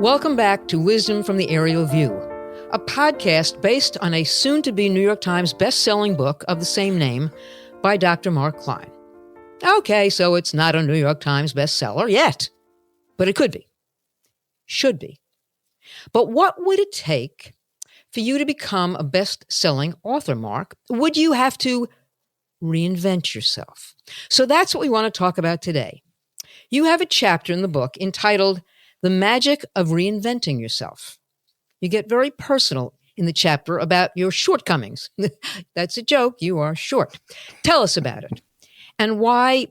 Welcome back to Wisdom from the Aerial View, a podcast based on a soon-to-be New York Times best-selling book of the same name by Dr. Mark Klein. Okay, so it's not a New York Times bestseller yet, but it could be. Should be. But what would it take for you to become a best-selling author, Mark? Would you have to reinvent yourself? So that's what we want to talk about today. You have a chapter in the book entitled The Magic of Reinventing Yourself. You get very personal in the chapter about your shortcomings. That's a joke. You are short. Tell us about it and why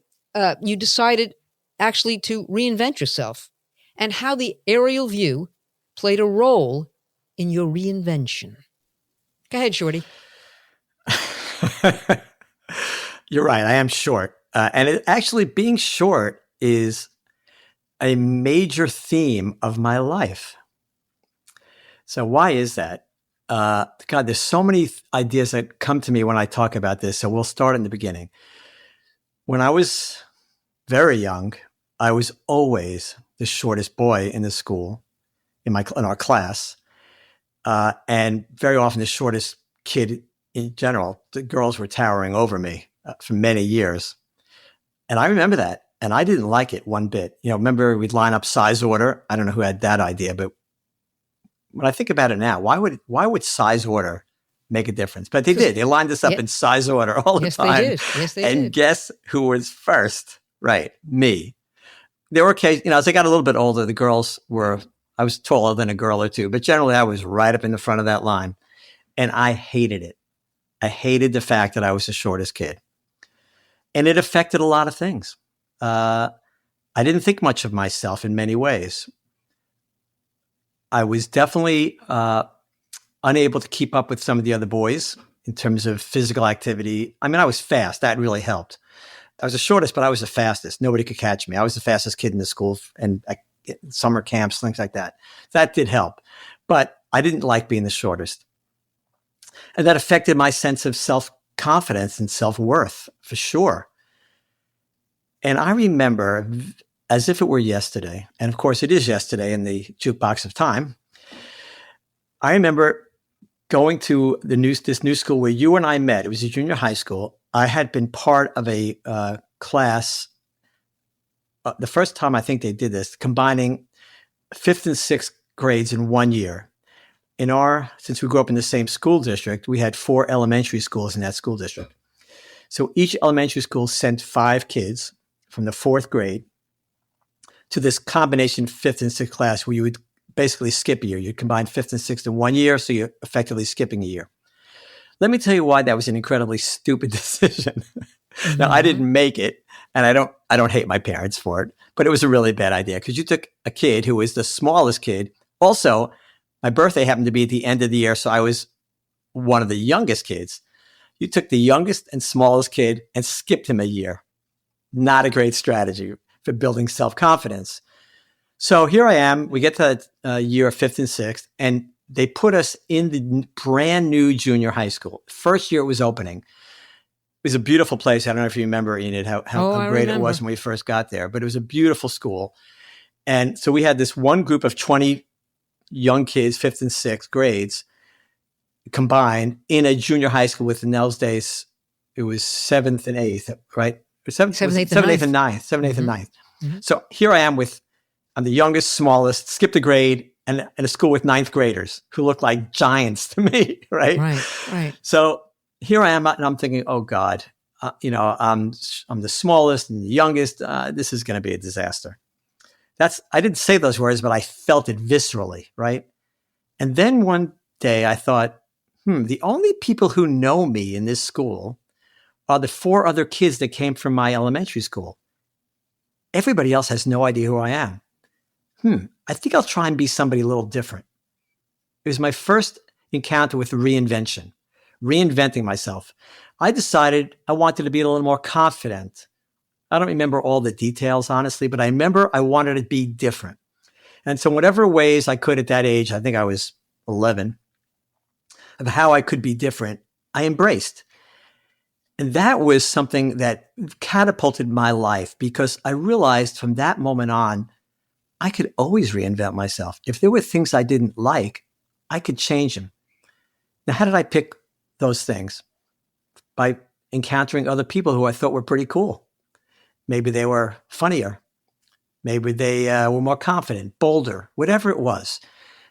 you decided actually to reinvent yourself and how the aerial view played a role in your reinvention. Go ahead, Shorty. You're right. I am short. Actually, being short is a major theme of my life. So why is that? God, there's so many ideas that come to me when I talk about this. So we'll start in the beginning. When I was very young, I was always the shortest boy in the school, in our class, and very often the shortest kid in general. The girls were towering over me for many years. And I remember that. And I didn't like it one bit. Remember we'd line up size order. I don't know who had that idea, but when I think about it now, why would size order make a difference? But they did. They lined us up in size order all the time. Yes, they did. And guess who was first? Right, me. There were occasions, as I got a little bit older, I was taller than a girl or two, but generally I was right up in the front of that line. And I hated it. I hated the fact that I was the shortest kid. And it affected a lot of things. I didn't think much of myself in many ways. I was definitely unable to keep up with some of the other boys in terms of physical activity. I mean, I was fast. That really helped. I was the shortest, but I was the fastest. Nobody could catch me. I was the fastest kid in the school and summer camps, things like that. That did help. But I didn't like being the shortest. And that affected my sense of self-confidence and self-worth, for sure. And I remember, as if it were yesterday, and of course it is yesterday in the jukebox of time, I remember going to this new school where you and I met. It was a junior high school. I had been part of a class, the first time I think they did this, combining 5th and 6th grades in 1 year. Since we grew up in the same school district, we had 4 elementary schools in that school district. So each elementary school sent 5 kids from the 4th grade to this combination 5th and 6th class where you would basically skip a year. You'd combine 5th and 6th in 1 year, so you're effectively skipping a year. Let me tell you why that was an incredibly stupid decision. Now, I didn't make it, and I don't hate my parents for it, but it was a really bad idea because you took a kid who was the smallest kid. Also, my birthday happened to be at the end of the year, so I was one of the youngest kids. You took the youngest and smallest kid and skipped him a year. Not a great strategy for building self-confidence. So here I am. We get to year of 5th and 6th, and they put us in the brand new junior high school. First year it was opening. It was a beautiful place. I don't know if you remember, Enid, how great it was when we first got there, but it was a beautiful school. And so we had this one group of 20 young kids, 5th and 6th grades, combined in a junior high school with in those days, it was 7th and 8th, right? 7th, 8th, and 9th. 7th, 8th, and 9th. Mm-hmm. So here I am I'm the youngest, smallest, skipped a grade, and in a school with 9th graders who look like giants to me, right? Right. So here I am, and I'm thinking, oh God, I'm the smallest and the youngest. This is going to be a disaster. I didn't say those words, but I felt it viscerally, right? And then one day I thought, the only people who know me in this school are the 4 other kids that came from my elementary school. Everybody else has no idea who I am. I think I'll try and be somebody a little different. It was my first encounter with reinvention, reinventing myself. I decided I wanted to be a little more confident. I don't remember all the details, honestly, but I remember I wanted to be different. And so whatever ways I could at that age, I think I was 11, of how I could be different, I embraced. And that was something that catapulted my life because I realized from that moment on, I could always reinvent myself. If there were things I didn't like, I could change them. Now, how did I pick those things? By encountering other people who I thought were pretty cool. Maybe they were funnier. Maybe they were more confident, bolder, whatever it was.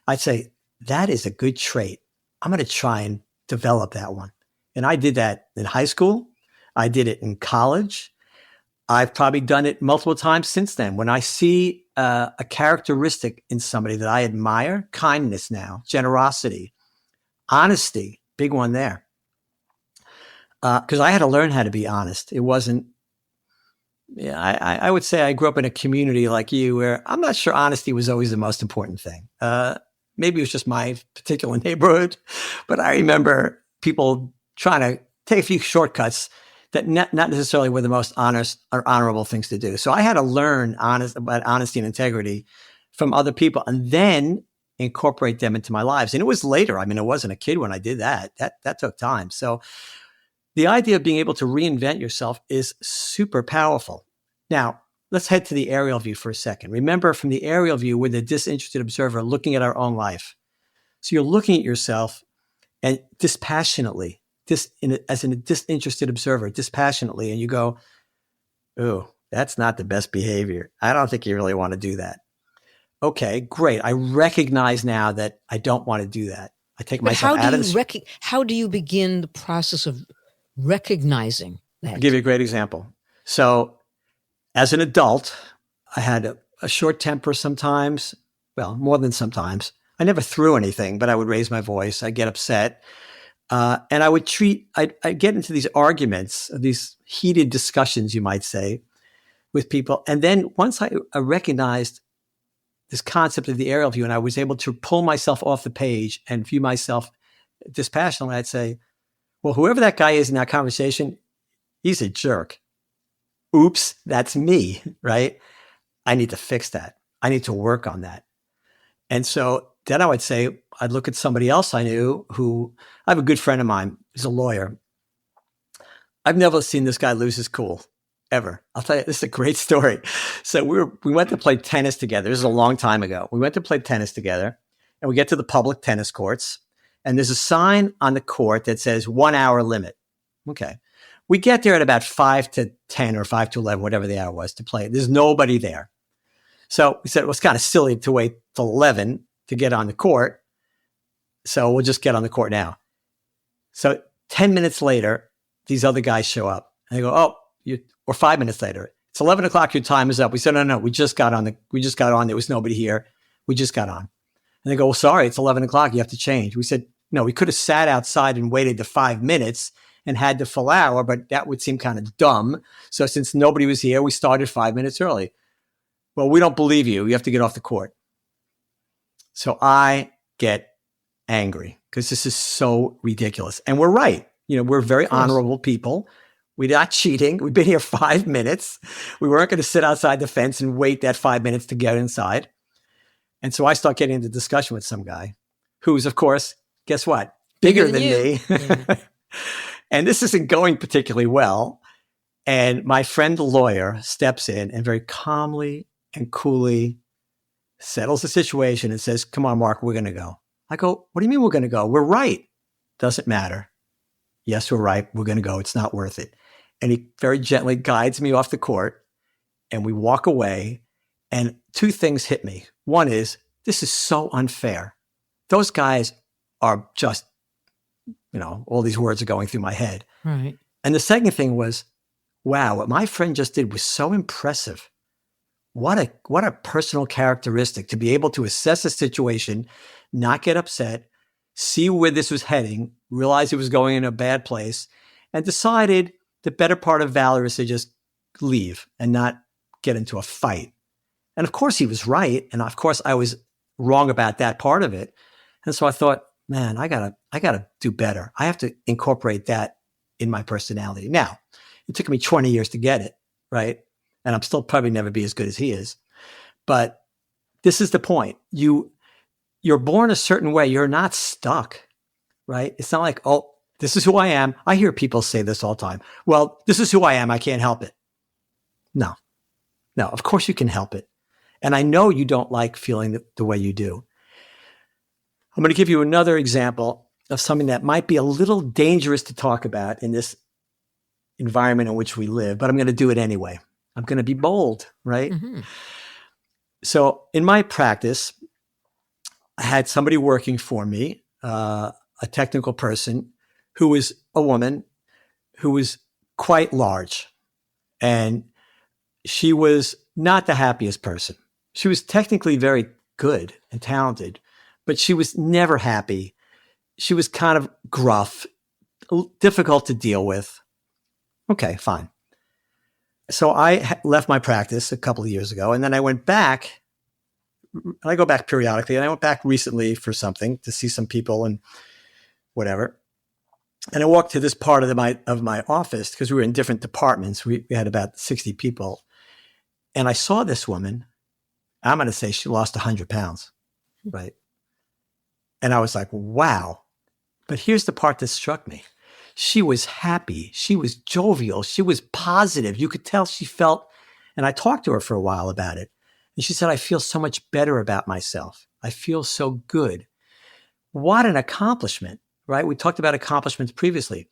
I'd say, that is a good trait. I'm going to try and develop that one. And I did that in high school. I did it in college. I've probably done it multiple times since then. When I see a characteristic in somebody that I admire, kindness now, generosity, honesty, big one there. Because I had to learn how to be honest. It wasn't, I would say I grew up in a community like you where I'm not sure honesty was always the most important thing. Maybe it was just my particular neighborhood, but I remember people trying to take a few shortcuts that not necessarily were the most honest or honorable things to do. So I had to learn about honesty and integrity from other people and then incorporate them into my lives. And it was later. I mean, I wasn't a kid when I did that. That took time. So the idea of being able to reinvent yourself is super powerful. Now, let's head to the aerial view for a second. Remember, from the aerial view, we're the disinterested observer looking at our own life. So you're looking at yourself and dispassionately, as a disinterested observer, dispassionately, and you go, "Oh, that's not the best behavior. I don't think you really want to do that." Okay, great. I recognize now that I don't want to do that. I take myself out of this. How do you begin the process of recognizing that? I'll give you a great example. So as an adult, I had a short temper sometimes. Well, more than sometimes. I never threw anything, but I would raise my voice. I'd get upset. And I'd get into these arguments, these heated discussions, you might say, with people. And then once I recognized this concept of the aerial view and I was able to pull myself off the page and view myself dispassionately, I'd say, well, whoever that guy is in that conversation, he's a jerk. Oops, that's me, right? I need to fix that. I need to work on that. And so then I would say, I'd look at somebody else I knew who, I have a good friend of mine, he's a lawyer. I've never seen this guy lose his cool, ever. I'll tell you, this is a great story. So we went to play tennis together. This is a long time ago. We went to play tennis together and we get to the public tennis courts and there's a sign on the court that says 1 hour limit. Okay. We get there at about 5 to 10 or 5 to 11, whatever the hour was to play. There's nobody there. So we said it was kind of silly to wait till 11 to get on the court. So we'll just get on the court now. So 10 minutes later, these other guys show up and they go, or 5 minutes later, it's 11 o'clock. Your time is up. We said, no, we just got on. There was nobody here. We just got on. And they go, well, sorry, it's 11 o'clock. You have to change. We said, no, we could have sat outside and waited the 5 minutes and had the full hour, but that would seem kind of dumb. So since nobody was here, we started 5 minutes early. Well, we don't believe you. You have to get off the court. So I get angry because this is so ridiculous. And we're right. We're very honorable people. We're not cheating. We've been here 5 minutes. We weren't going to sit outside the fence and wait that 5 minutes to get inside. And so I start getting into discussion with some guy who's, of course, guess what? Bigger than me. Yeah. And this isn't going particularly well. And my friend, the lawyer, steps in and very calmly and coolly settles the situation and says, come on, Mark, we're going to go. I go, what do you mean we're going to go? We're right. Doesn't matter. Yes, we're right. We're going to go. It's not worth it. And he very gently guides me off the court and we walk away. And two things hit me. One is, this is so unfair. Those guys are just, all these words are going through my head. Right. And the second thing was, wow, what my friend just did was so impressive. What a personal characteristic to be able to assess a situation, not get upset, see where this was heading, realize it was going in a bad place, and decided the better part of valor is to just leave and not get into a fight. And of course he was right. And of course I was wrong about that part of it. And so I thought, man, I gotta do better. I have to incorporate that in my personality. Now, it took me 20 years to get it, right? And I'm still probably never be as good as he is. But this is the point. You're born a certain way. You're not stuck, right? It's not like, oh, this is who I am. I hear people say this all the time. Well, this is who I am. I can't help it. No, of course you can help it. And I know you don't like feeling the way you do. I'm going to give you another example of something that might be a little dangerous to talk about in this environment in which we live, but I'm going to do it anyway. I'm going to be bold, right? Mm-hmm. So in my practice, I had somebody working for me, a technical person who was a woman who was quite large. And she was not the happiest person. She was technically very good and talented, but she was never happy. She was kind of gruff, difficult to deal with. Okay, fine. So I left my practice a couple of years ago, and then I went back. I go back periodically, and I went back recently for something to see some people and whatever. And I walked to this part of my office because we were in different departments. We had about 60 people. And I saw this woman. I'm going to say she lost 100 pounds, right? And I was like, wow. But here's the part that struck me. She was happy. She was jovial. She was positive. You could tell she felt, and I talked to her for a while about it. And she said, I feel so much better about myself. I feel so good. What an accomplishment, right? We talked about accomplishments previously.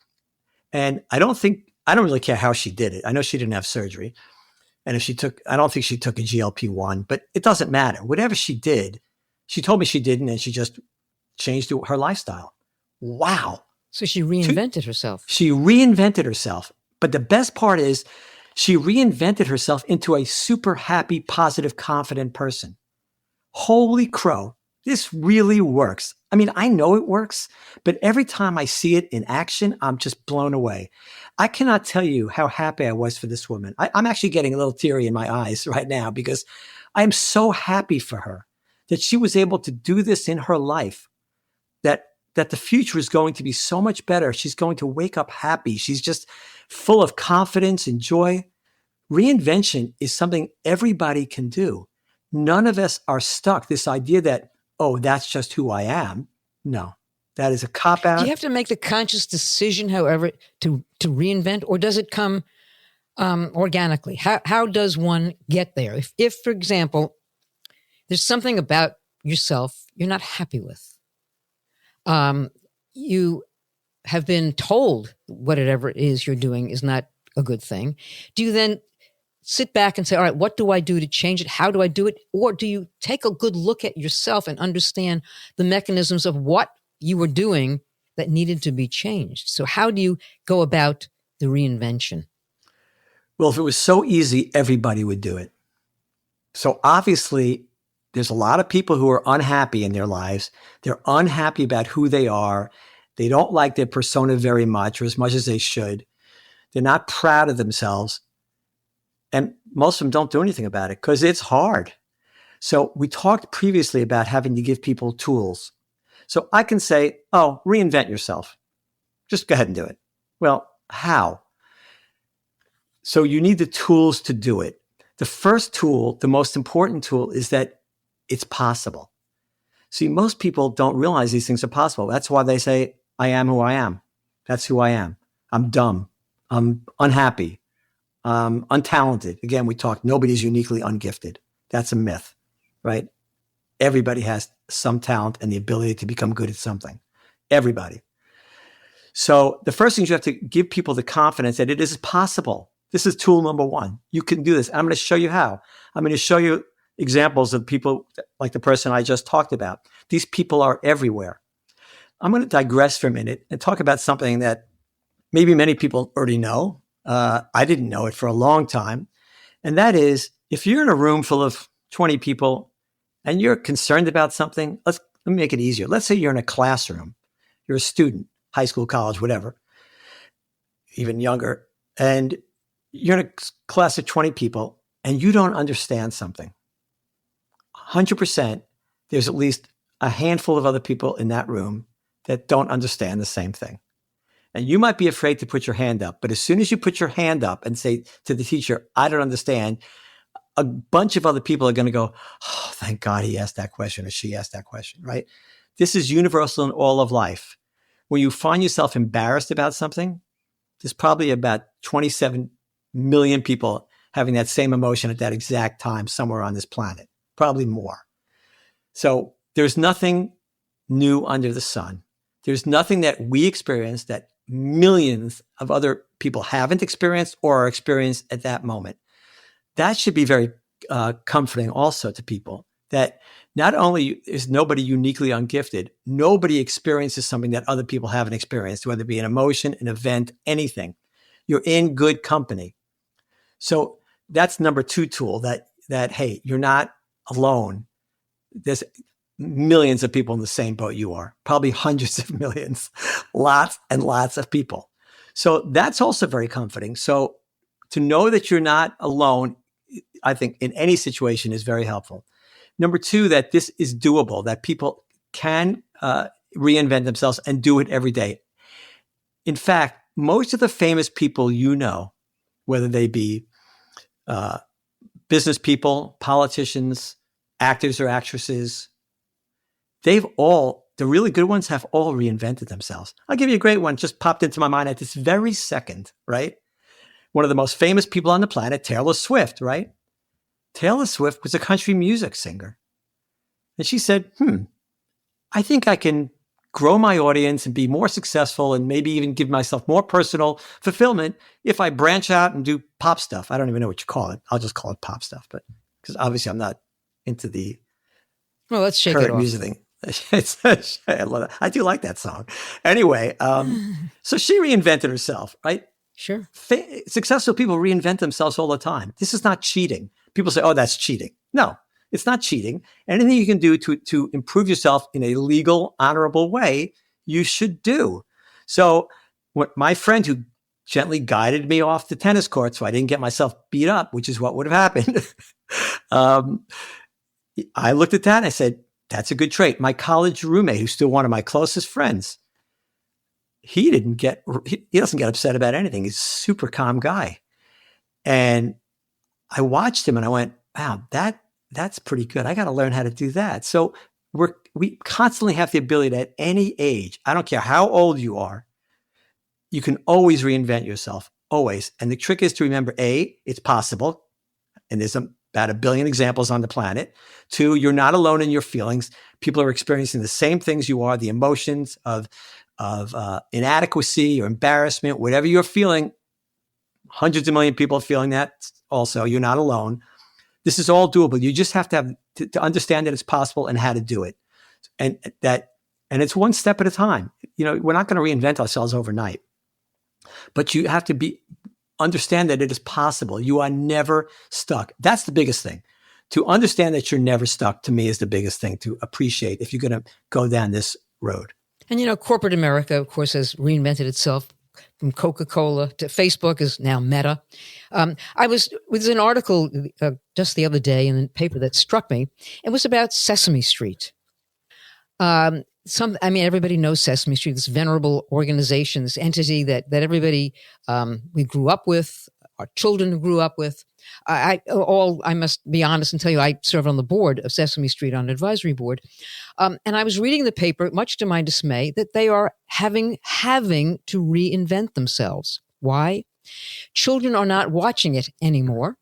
And I don't really care how she did it. I know she didn't have surgery. And I don't think she took a GLP-1, but it doesn't matter. Whatever she did, she told me she didn't, and she just changed her lifestyle. Wow. So she reinvented herself. She reinvented herself. But the best part is she reinvented herself into a super happy, positive, confident person. Holy crow. This really works. I mean, I know it works, but every time I see it in action, I'm just blown away. I cannot tell you how happy I was for this woman. I'm actually getting a little teary in my eyes right now because I'm so happy for her that she was able to do this in her life, that the future is going to be so much better. She's going to wake up happy. She's just full of confidence and joy. Reinvention is something everybody can do. None of us are stuck. This idea that, oh, that's just who I am. No, that is a cop-out. Do you have to make the conscious decision, however, to reinvent, or does it come organically? How does one get there? If, for example, there's something about yourself you're not happy with, you have been told whatever it is you're doing is not a good thing, do you then sit back and say, all right, what do I do to change it? How do I do it? Or do you take a good look at yourself and understand the mechanisms of what you were doing that needed to be changed? So how do you go about the reinvention? Well, if it was so easy, everybody would do it. So obviously, there's a lot of people who are unhappy in their lives. They're unhappy about who they are. They don't like their persona very much, or as much as they should. They're not proud of themselves. And most of them don't do anything about it because it's hard. So we talked previously about having to give people tools. So I can say, oh, reinvent yourself. Just go ahead and do it. Well, how? So you need the tools to do it. The first tool, the most important tool, is that it's possible. See, most people don't realize these things are possible. That's why they say, I am who I am. That's who I am. I'm dumb. I'm unhappy. Untalented. Again, we talked, nobody's uniquely ungifted. That's a myth, right? Everybody has some talent and the ability to become good at something. Everybody. So the first thing is you have to give people the confidence that it is possible. This is tool number one. You can do this. I'm going to show you how. I'm going to show you examples of people like the person I just talked about. These people are everywhere. I'm going to digress for a minute and talk about something that maybe many people already know. I didn't know it for a long time. And that is, if you're in a room full of 20 people and you're concerned about something, let me make it easier. Let's say you're in a classroom. You're a student, high school, college, whatever, even younger. And you're in a class of 20 people and you don't understand something. 100%, there's at least a handful of other people in that room that don't understand the same thing. And you might be afraid to put your hand up, but as soon as you put your hand up and say to the teacher, I don't understand, a bunch of other people are going to go, oh, thank God he asked that question or she asked that question, right? This is universal in all of life. When you find yourself embarrassed about something, there's probably about 27 million people having that same emotion at that exact time somewhere on this planet. probably more. So there's nothing new under the sun. There's nothing that we experience that millions of other people haven't experienced or are experienced at that moment. That should be very comforting also to people, that not only is nobody uniquely ungifted, nobody experiences something that other people haven't experienced, whether it be an emotion, an event, anything. You're in good company. So that's number 2 tool, that hey, you're not alone. There's millions of people in the same boat you are, probably hundreds of millions, lots and lots of people. So that's also very comforting. So to know that you're not alone, I think in any situation is very helpful. Number 2, that this is doable, that people can reinvent themselves and do it every day. In fact, most of the famous people you know, whether they be business people, politicians, actors or actresses, the really good ones have all reinvented themselves. I'll give you a great one, just popped into my mind at this very second, right? One of the most famous people on the planet, Taylor Swift, right? Taylor Swift was a country music singer. And she said, I think I can grow my audience and be more successful and maybe even give myself more personal fulfillment if I branch out and do pop stuff. I don't even know what you call it. I'll just call it pop stuff, but because obviously I'm not into the let's shake current it off. music thing. I love it. I do like that song. Anyway, so she reinvented herself, right? Sure. Successful people reinvent themselves all the time. This is not cheating. People say, oh, that's cheating. No, it's not cheating. Anything you can do to improve yourself in a legal, honorable way, you should do. So what my friend who gently guided me off the tennis court so I didn't get myself beat up, which is what would have happened. I looked at that and I said, that's a good trait. My college roommate, who's still one of my closest friends, he doesn't get upset about anything. He's a super calm guy. And I watched him and I went, wow, that's pretty good. I got to learn how to do that. So we constantly have the ability at any age, I don't care how old you are, you can always reinvent yourself, always. And the trick is to remember, A, it's possible. And there's about 1 billion examples on the planet. 2, you're not alone in your feelings. People are experiencing the same things you are, the emotions of inadequacy or embarrassment, whatever you're feeling. Hundreds of million people are feeling that also. You're not alone. This is all doable. You just have to understand that it's possible and how to do it. And it's one step at a time. We're not going to reinvent ourselves overnight, but you have to understand that it is possible. You are never stuck. That's the biggest thing. To understand that you're never stuck, to me, is the biggest thing to appreciate if you're going to go down this road. And corporate America, of course, has reinvented itself from Coca-Cola to Facebook is now Meta. There's an article just the other day in the paper that struck me. It was about Sesame Street. Everybody knows Sesame Street, this venerable organization, this entity that everybody we grew up with, our children grew up with. I must be honest and tell you, I serve on the board of Sesame Street, on an advisory board. And I was reading the paper, much to my dismay, that they are having to reinvent themselves. Why? Children are not watching it anymore.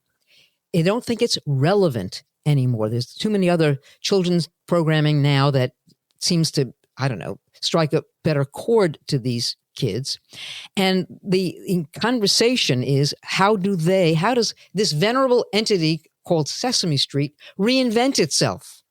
They don't think it's relevant anymore. There's too many other children's programming now that seems to, strike a better chord to these kids. And the conversation is, how does this venerable entity called Sesame Street reinvent itself?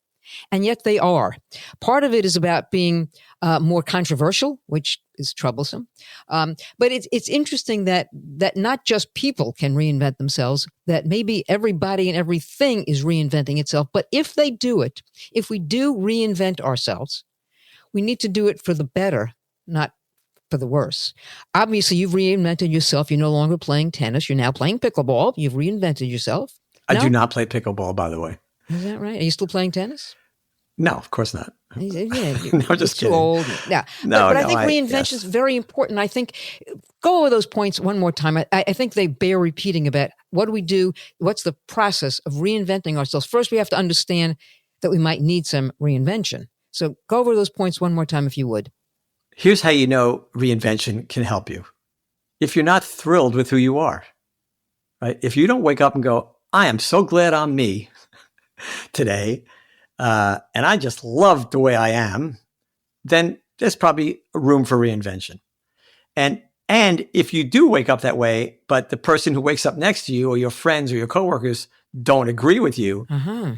And yet they are. Part of it is about being more controversial, which is troublesome. But it's interesting that not just people can reinvent themselves, that maybe everybody and everything is reinventing itself. But if they do it, if we do reinvent ourselves, we need to do it for the better, not for the worse. Obviously, you've reinvented yourself. You're no longer playing tennis. You're now playing pickleball. You've reinvented yourself. I do not play pickleball, by the way. Is that right? Are you still playing tennis? No, of course not. Yeah, no, just kidding. Too old. Yeah. But I think reinvention is very important. I think, go over those points one more time. I think they bear repeating about what do we do? What's the process of reinventing ourselves? First, we have to understand that we might need some reinvention. So go over those points one more time, if you would. Here's how you know reinvention can help you. If you're not thrilled with who you are, right? If you don't wake up and go, I am so glad I'm me, today, and I just love the way I am, then there's probably room for reinvention. And if you do wake up that way, but the person who wakes up next to you or your friends or your coworkers don't agree with you,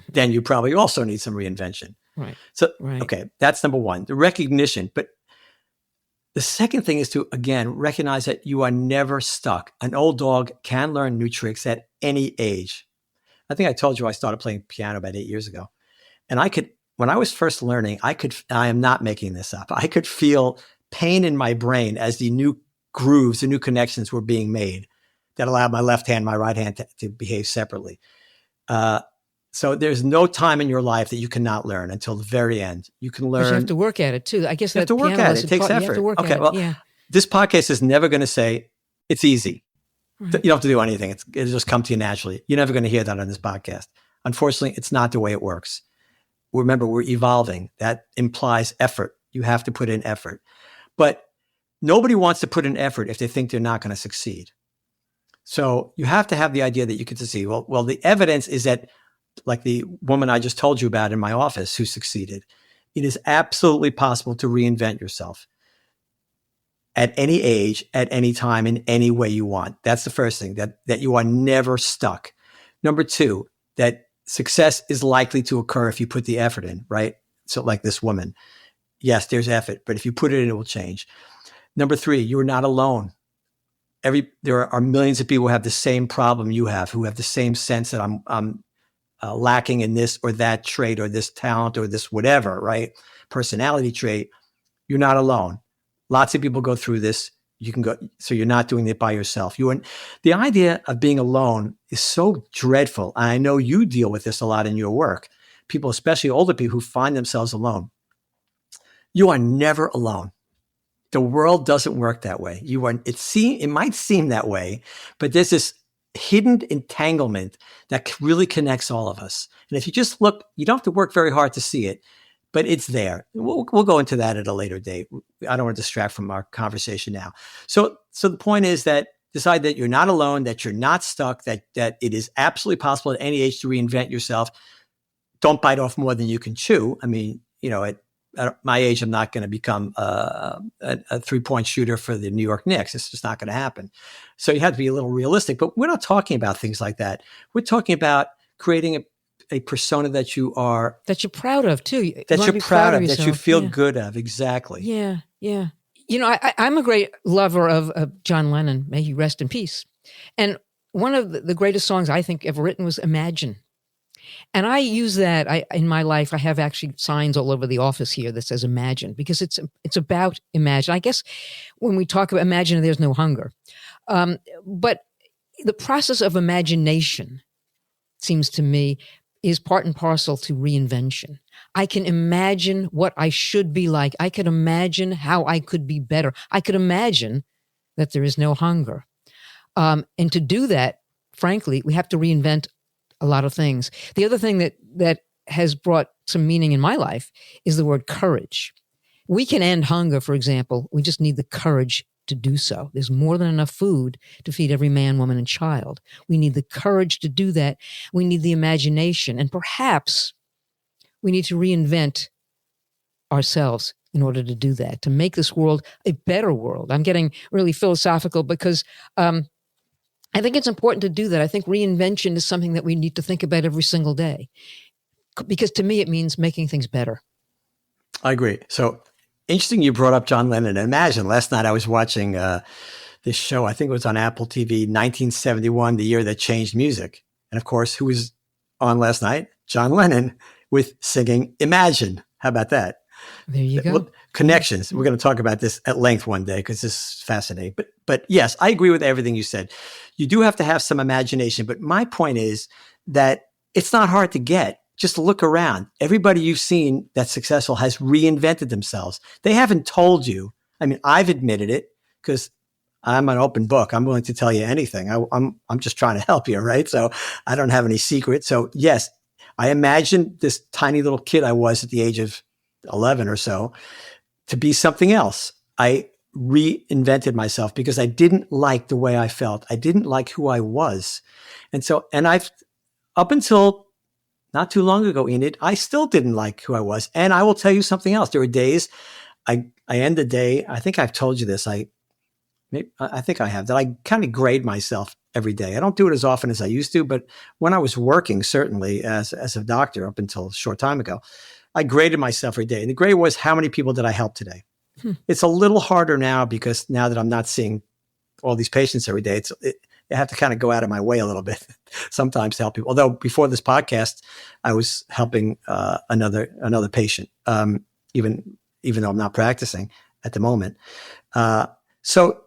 then you probably also need some reinvention. Right. So, Right. okay, that's number one, the recognition. But the second thing is to, again, recognize that you are never stuck. An old dog can learn new tricks at any age. I think I told you I started playing piano about 8 years ago. And when I was first learning, I am not making this up. I could feel pain in my brain as the new grooves, the new connections were being made that allowed my left hand, my right hand to behave separately. So there's no time in your life that you cannot learn until the very end. You can learn. But you have to work at it too. I guess you have to work at it. It takes effort. You have to work okay, at well, it. This podcast is never going to say it's easy. Right. You don't have to do anything. It'll just come to you naturally. You're never going to hear that on this podcast. Unfortunately, it's not the way it works. Remember, we're evolving. That implies effort. You have to put in effort. But nobody wants to put in effort if they think they're not going to succeed. So you have to have the idea that you can succeed. Well, the evidence is that, like the woman I just told you about in my office who succeeded, it is absolutely possible to reinvent yourself at any age, at any time, in any way you want. That's the first thing, that you are never stuck. Number two, that success is likely to occur if you put the effort in, right? So like this woman, yes, there's effort, but if you put it in, it will change. Number three, you're not alone. There are millions of people who have the same problem you have, who have the same sense that I'm lacking in this or that trait or this talent or this whatever, right? Personality trait. You're not alone. Lots of people go through this. You can go, so you're not doing it by yourself. The idea of being alone is so dreadful. And I know you deal with this a lot in your work. People, especially older people who find themselves alone. You are never alone. The world doesn't work that way. It might seem that way, but there's this hidden entanglement that really connects all of us. And if you just look, you don't have to work very hard to see it, but it's there. We'll go into that at a later date. I don't want to distract from our conversation now. So the point is that decide that you're not alone, that you're not stuck, that it is absolutely possible at any age to reinvent yourself. Don't bite off more than you can chew. I mean, at my age, I'm not going to become a 3-point shooter for the New York Knicks. It's just not going to happen. So you have to be a little realistic, but we're not talking about things like that. We're talking about creating a persona that you're proud of too. That you're proud of, that you feel good of. Exactly. Yeah. Yeah. I'm a great lover of John Lennon. May he rest in peace. And one of the greatest songs I think ever written was Imagine. And I use that in my life. I have actually signs all over the office here that says Imagine, because it's about imagine. I guess when we talk about imagine, there's no hunger. But the process of imagination, seems to me, is part and parcel to reinvention. I can imagine what I should be like. I could imagine how I could be better. I could imagine that there is no hunger. And to do that, frankly, we have to reinvent a lot of things. The other thing that has brought some meaning in my life is the word courage. We can end hunger, for example. We just need the courage to do so. There's more than enough food to feed every man, woman, and child. We need the courage to do that. We need the imagination. And perhaps we need to reinvent ourselves in order to do that, to make this world a better world. I'm getting really philosophical because I think it's important to do that. I think reinvention is something that we need to think about every single day, because to me, it means making things better. I agree. So interesting you brought up John Lennon. Imagine, last night I was watching this show, I think it was on Apple TV, 1971, the year that changed music. And of course, who was on last night? John Lennon with singing Imagine. How about that? There you go. Well, connections. We're going to talk about this at length one day because this is fascinating. But yes, I agree with everything you said. You do have to have some imagination. But my point is that it's not hard to get. Just look around. Everybody you've seen that's successful has reinvented themselves. They haven't told you. I mean, I've admitted it because I'm an open book. I'm willing to tell you anything. I'm just trying to help you, right? So I don't have any secrets. So yes, I imagined this tiny little kid I was at the age of 11 or so to be something else. I reinvented myself because I didn't like the way I felt. I didn't like who I was. And I've, up until not too long ago, Enid, I still didn't like who I was. And I will tell you something else. There were days I end the day. I think I've told you this. I think I have, that I kind of grade myself every day. I don't do it as often as I used to, but when I was working, certainly as a doctor up until a short time ago, I graded myself every day. And the grade was, how many people did I help today? It's a little harder now because now that I'm not seeing all these patients every day, I have to kind of go out of my way a little bit sometimes to help people. Although before this podcast, I was helping another patient, even though I'm not practicing at the moment. So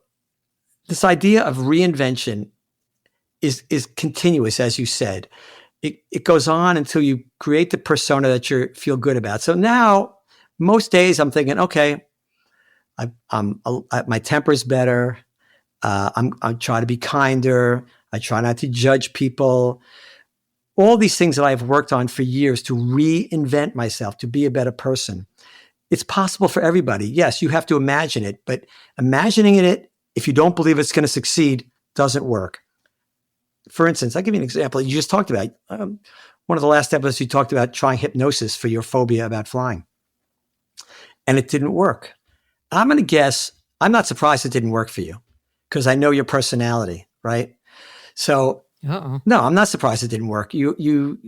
this idea of reinvention is continuous, as you said. It goes on until you create the persona that you feel good about. So now, most days I'm thinking, okay, my temper's better. I try to be kinder. I try not to judge people. All these things that I've worked on for years to reinvent myself, to be a better person. It's possible for everybody. Yes, you have to imagine it, but imagining it, if you don't believe it's going to succeed, doesn't work. For instance, I'll give you an example. You just talked about one of the last episodes. You talked about trying hypnosis for your phobia about flying, and it didn't work. I'm going to guess. I'm not surprised it didn't work for you because I know your personality, right? So, no, I'm not surprised it didn't work. You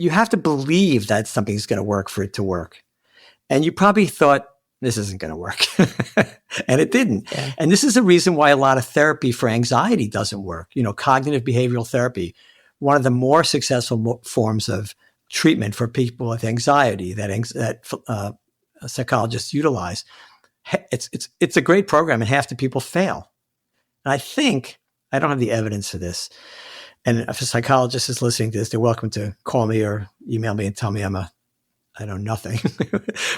have to believe that something's going to work for it to work, and you probably thought, this isn't going to work. And it didn't. Yeah. And this is the reason why a lot of therapy for anxiety doesn't work. Cognitive behavioral therapy, one of the more successful forms of treatment for people with anxiety that psychologists utilize. It's a great program, and half the people fail. And I think, I don't have the evidence for this. And if a psychologist is listening to this, they're welcome to call me or email me and tell me I know nothing.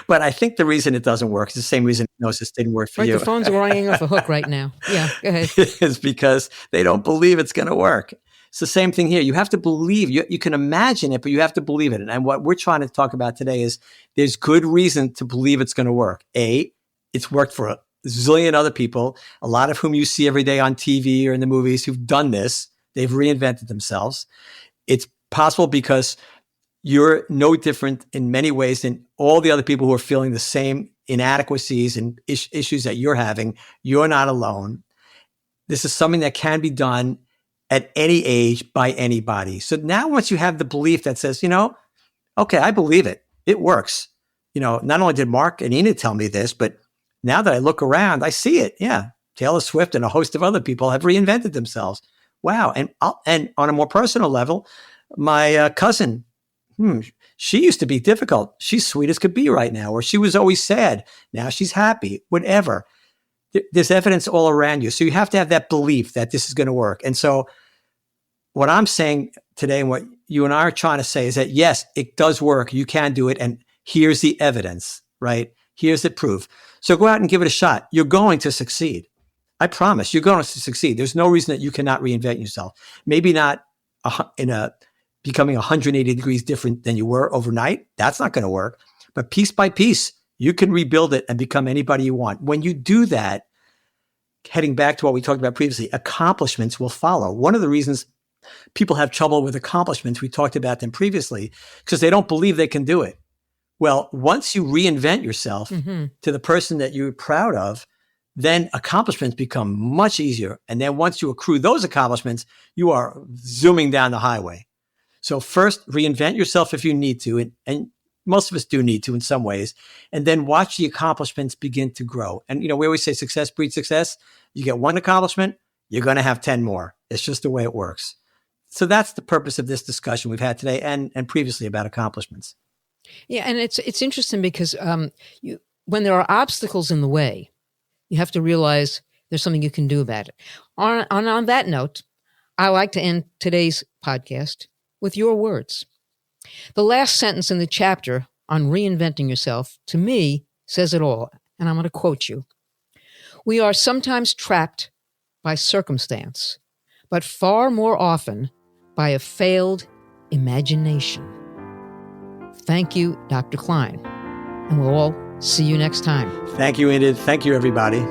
But I think the reason it doesn't work is the same reason hypnosis didn't work for you. The phones are ringing off a hook right now. Yeah, go ahead. It's because they don't believe it's going to work. It's the same thing here. You have to believe. You can imagine it, but you have to believe it. And what we're trying to talk about today is there's good reason to believe it's going to work. It's worked for a zillion other people, a lot of whom you see every day on TV or in the movies who've done this. They've reinvented themselves. It's possible because you're no different in many ways than all the other people who are feeling the same inadequacies and issues that you're having. You're not alone. This is something that can be done at any age by anybody. So now once you have the belief that says, okay, I believe it. It works. Not only did Mark and Enid tell me this, but now that I look around, I see it. Yeah. Taylor Swift and a host of other people have reinvented themselves. Wow. And on a more personal level, my cousin, she used to be difficult. She's sweet as could be right now, or she was always sad. Now she's happy, whatever. There's evidence all around you. So you have to have that belief that this is going to work. And so what I'm saying today and what you and I are trying to say is that, yes, it does work. You can do it. And here's the evidence, right? Here's the proof. So go out and give it a shot. You're going to succeed. I promise you're going to succeed. There's no reason that you cannot reinvent yourself. Maybe not becoming 180 degrees different than you were overnight. That's not going to work. But piece by piece, you can rebuild it and become anybody you want. When you do that, heading back to what we talked about previously, accomplishments will follow. One of the reasons people have trouble with accomplishments, we talked about them previously, because they don't believe they can do it. Well, once you reinvent yourself to the person that you're proud of, then accomplishments become much easier. And then once you accrue those accomplishments, you are zooming down the highway. So first, reinvent yourself if you need to, and most of us do need to in some ways, and then watch the accomplishments begin to grow. And, we always say success breeds success. You get one accomplishment, you're going to have 10 more. It's just the way it works. So that's the purpose of this discussion we've had today and previously about accomplishments. Yeah, and it's interesting because when there are obstacles in the way, you have to realize there's something you can do about it. On that note, I like to end today's podcast with your words. The last sentence in the chapter on reinventing yourself, to me, says it all. And I'm going to quote you. We are sometimes trapped by circumstance, but far more often by a failed imagination. Thank you, Dr. Klein. And we'll all see you next time. Thank you, Enid. Thank you, everybody.